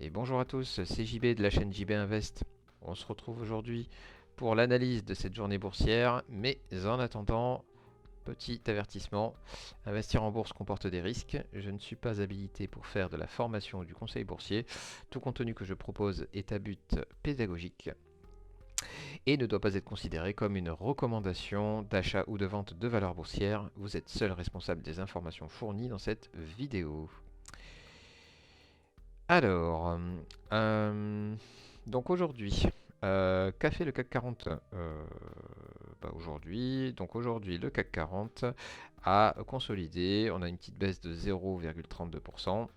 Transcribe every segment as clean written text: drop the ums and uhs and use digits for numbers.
Et bonjour à tous, c'est JB de la chaîne JB Invest. On se retrouve aujourd'hui pour l'analyse de cette journée boursière, mais en attendant, petit avertissement, investir en bourse comporte des risques. Je ne suis pas habilité pour faire de la formation ou du conseil boursier. Tout contenu que je propose est à but pédagogique et ne doit pas être considéré comme une recommandation d'achat ou de vente de valeurs boursières. Vous êtes seul responsable des informations fournies dans cette vidéo. Alors, euh, donc aujourd'hui, qu'a fait le CAC 40 aujourd'hui? Donc aujourd'hui, le CAC 40 a consolidé. On a une petite baisse de 0,32%.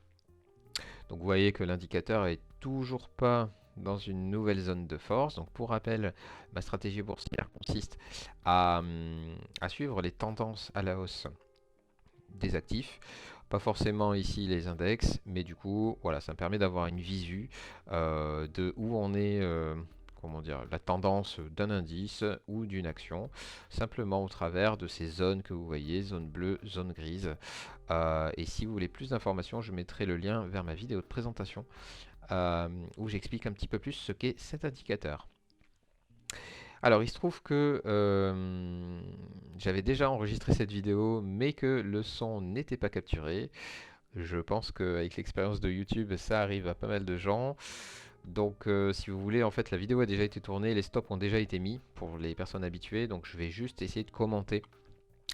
Donc vous voyez que l'indicateur est toujours pas dans une nouvelle zone de force. Donc pour rappel, ma stratégie boursière consiste à suivre les tendances à la hausse des actifs. Pas forcément ici les index, mais du coup, voilà, ça me permet d'avoir une visu de où on est, comment dire, la tendance d'un indice ou d'une action, simplement au travers de ces zones que vous voyez, zone bleue, zone grise. Et si vous voulez plus d'informations, je mettrai le lien vers ma vidéo de présentation où j'explique un petit peu plus ce qu'est cet indicateur. Alors, il se trouve que j'avais déjà enregistré cette vidéo, mais que le son n'était pas capturé. Je pense qu'avec l'expérience de YouTube, ça arrive à pas mal de gens. Donc, si vous voulez, en fait, la vidéo a déjà été tournée, les stops ont déjà été mis pour les personnes habituées. Donc, je vais juste essayer de commenter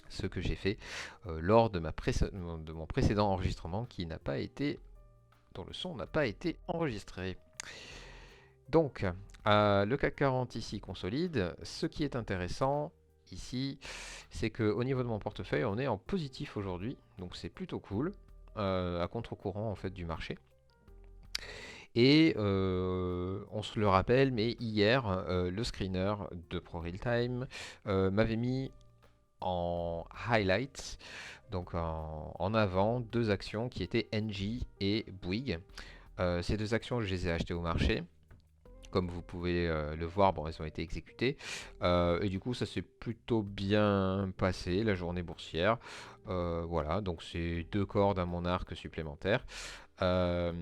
ce que j'ai fait lors de mon précédent enregistrement qui n'a pas été, dont le son n'a pas été enregistré. Donc, le CAC 40 ici consolide. Ce qui est intéressant ici, c'est qu'au niveau de mon portefeuille, on est en positif aujourd'hui. Donc, c'est plutôt cool, à contre-courant en fait du marché. Et on se le rappelle, mais hier, le screener de ProRealTime m'avait mis en highlights, donc en avant, deux actions qui étaient Engie et Bouygues. Ces deux actions, je les ai achetées au marché. Comme vous pouvez le voir, bon, elles ont été exécutées. Et du coup, ça s'est plutôt bien passé, la journée boursière. Voilà, donc c'est deux cordes à mon arc supplémentaire. Euh,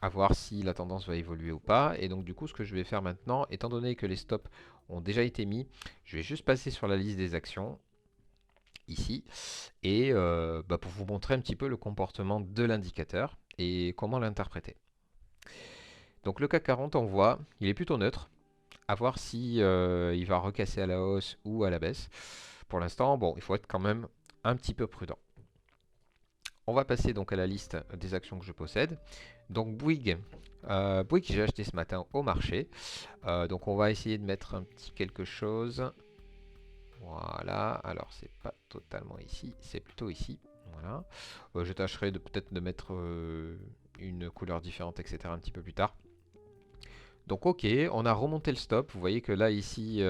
à voir si la tendance va évoluer ou pas. Et donc, du coup, ce que je vais faire maintenant, étant donné que les stops ont déjà été mis, je vais juste passer sur la liste des actions ici et pour vous montrer un petit peu le comportement de l'indicateur et comment l'interpréter. Donc le CAC 40, on voit, il est plutôt neutre. À voir si il va recasser à la hausse ou à la baisse. Pour l'instant, bon, il faut être quand même un petit peu prudent. On va passer donc à la liste des actions que je possède. Donc Bouygues, Bouygues j'ai acheté ce matin au marché. Donc on va essayer de mettre un petit quelque chose. Voilà, alors c'est pas totalement ici, c'est plutôt ici. Voilà. Je tâcherai de peut-être de mettre une couleur différente, etc. un petit peu plus tard. Donc ok, on a remonté le stop. Vous voyez que là ici,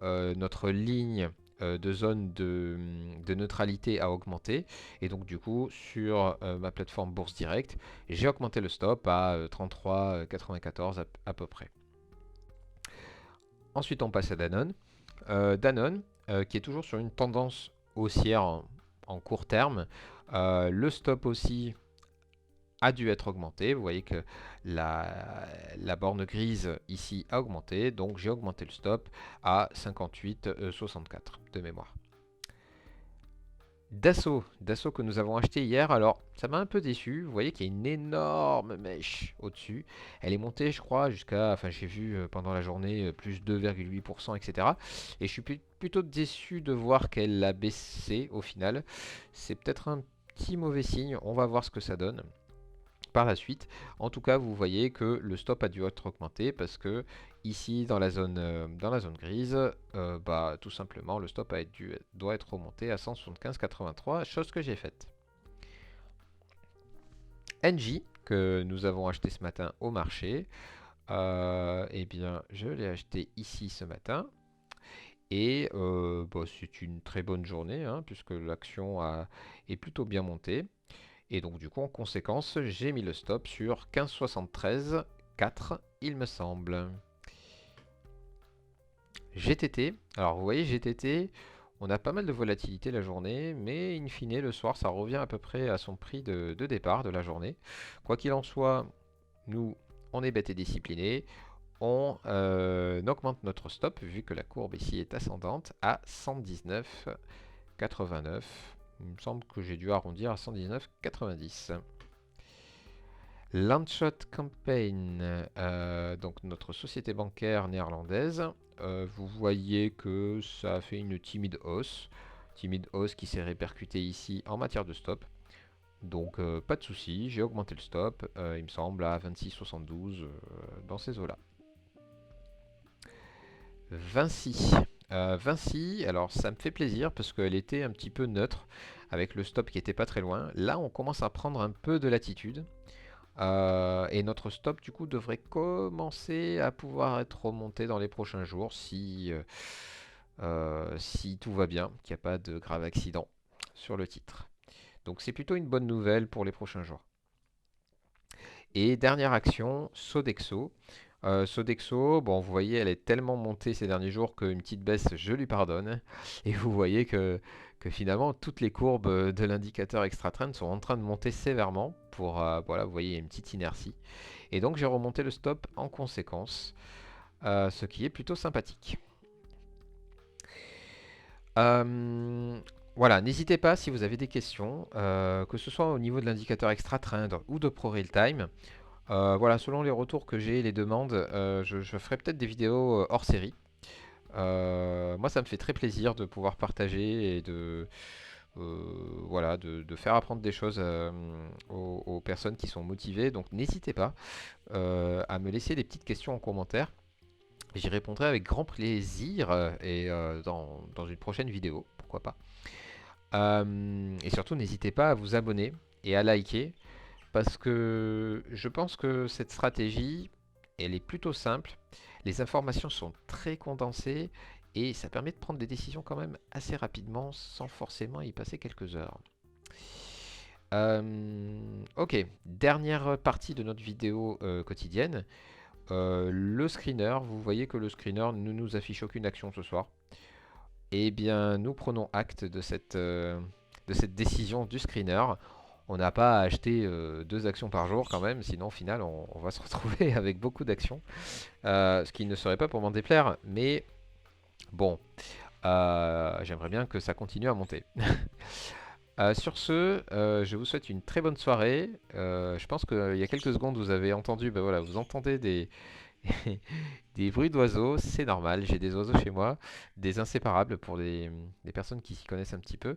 notre ligne de zone de neutralité a augmenté. Et donc du coup, sur ma plateforme Bourse Direct, j'ai augmenté le stop à 33,94 à peu près. Ensuite, on passe à Danone. Danone, qui est toujours sur une tendance haussière en court terme. Le stop aussi a dû être augmenté. Vous voyez que la borne grise ici a augmenté, donc j'ai augmenté le stop à 58,64 de mémoire. Dassault que nous avons acheté hier, alors ça m'a un peu déçu. Vous voyez qu'il y a une énorme mèche au-dessus. Elle est montée, je crois, jusqu'à, enfin j'ai vu pendant la journée plus 2,8%, etc. Et je suis plutôt déçu de voir qu'elle a baissé au final. C'est peut-être un petit mauvais signe. On va voir ce que ça donne par la suite. En tout cas, vous voyez que le stop a dû être augmenté parce que ici dans la zone grise, tout simplement le stop doit être remonté à 175,83, chose que j'ai faite. Engie, que nous avons acheté ce matin au marché, eh bien je l'ai acheté ici ce matin. Et c'est une très bonne journée hein, puisque l'action est plutôt bien montée. Et donc du coup, en conséquence, j'ai mis le stop sur 15,73,4, il me semble. GTT, alors vous voyez GTT, on a pas mal de volatilité la journée, mais in fine, le soir, ça revient à peu près à son prix de départ de la journée. Quoi qu'il en soit, nous, on est bête et discipliné, on augmente notre stop, vu que la courbe ici est ascendante, à 119,89. Il me semble que j'ai dû arrondir à 119,90. Landshot Campaign, donc notre société bancaire néerlandaise, vous voyez que ça a fait une timide hausse qui s'est répercutée ici en matière de stop. Donc pas de souci, j'ai augmenté le stop, il me semble à 26,72 dans ces eaux-là. Vinci. Vinci, alors ça me fait plaisir parce qu'elle était un petit peu neutre avec le stop qui était pas très loin. Là, on commence à prendre un peu de latitude. Et notre stop du coup devrait commencer à pouvoir être remonté dans les prochains jours si tout va bien, qu'il n'y a pas de grave accident sur le titre. Donc c'est plutôt une bonne nouvelle pour les prochains jours. Et dernière action, Sodexo. Sodexo, bon, vous voyez, elle est tellement montée ces derniers jours qu'une petite baisse, je lui pardonne. Et vous voyez que finalement, toutes les courbes de l'indicateur extra trend sont en train de monter sévèrement. Voilà, vous voyez, il y a une petite inertie. Et donc, j'ai remonté le stop en conséquence, ce qui est plutôt sympathique. Voilà, n'hésitez pas si vous avez des questions, que ce soit au niveau de l'indicateur extra trend ou de ProRealTime. Voilà, selon les retours que j'ai et les demandes, je ferai peut-être des vidéos hors série. Moi, ça me fait très plaisir de pouvoir partager et voilà, de faire apprendre des choses aux personnes qui sont motivées. Donc, n'hésitez pas à me laisser des petites questions en commentaire. J'y répondrai avec grand plaisir et dans une prochaine vidéo, pourquoi pas. Et surtout, n'hésitez pas à vous abonner et à liker. Parce que je pense que cette stratégie, elle est plutôt simple. Les informations sont très condensées et ça permet de prendre des décisions quand même assez rapidement sans forcément y passer quelques heures. Ok, dernière partie de notre vidéo quotidienne. Le screener, vous voyez que le screener ne nous affiche aucune action ce soir. Eh bien, nous prenons acte de cette décision du screener. On n'a pas à acheter 2 actions par jour quand même, sinon au final on va se retrouver avec beaucoup d'actions. Ce qui ne serait pas pour m'en déplaire, mais bon, j'aimerais bien que ça continue à monter. Sur ce, je vous souhaite une très bonne soirée. Je pense qu'il y a quelques secondes vous avez entendu, ben voilà, vous entendez des bruits d'oiseaux, c'est normal, j'ai des oiseaux chez moi, des inséparables pour des personnes qui s'y connaissent un petit peu.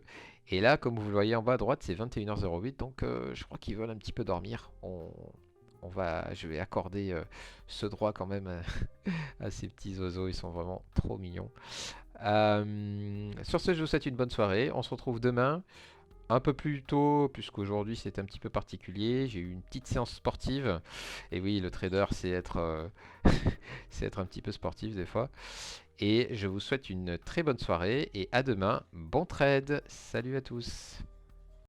Et là, comme vous le voyez en bas à droite, c'est 21h08, donc je crois qu'ils veulent un petit peu dormir. Je vais accorder ce droit quand même à ces petits oiseaux, ils sont vraiment trop mignons. Sur ce, je vous souhaite une bonne soirée, on se retrouve demain. Un peu plus tôt, puisqu'aujourd'hui c'est un petit peu particulier. J'ai eu une petite séance sportive. Et oui, le trader, c'est être, c'est être un petit peu sportif des fois. Et je vous souhaite une très bonne soirée et à demain. Bon trade. Salut à tous.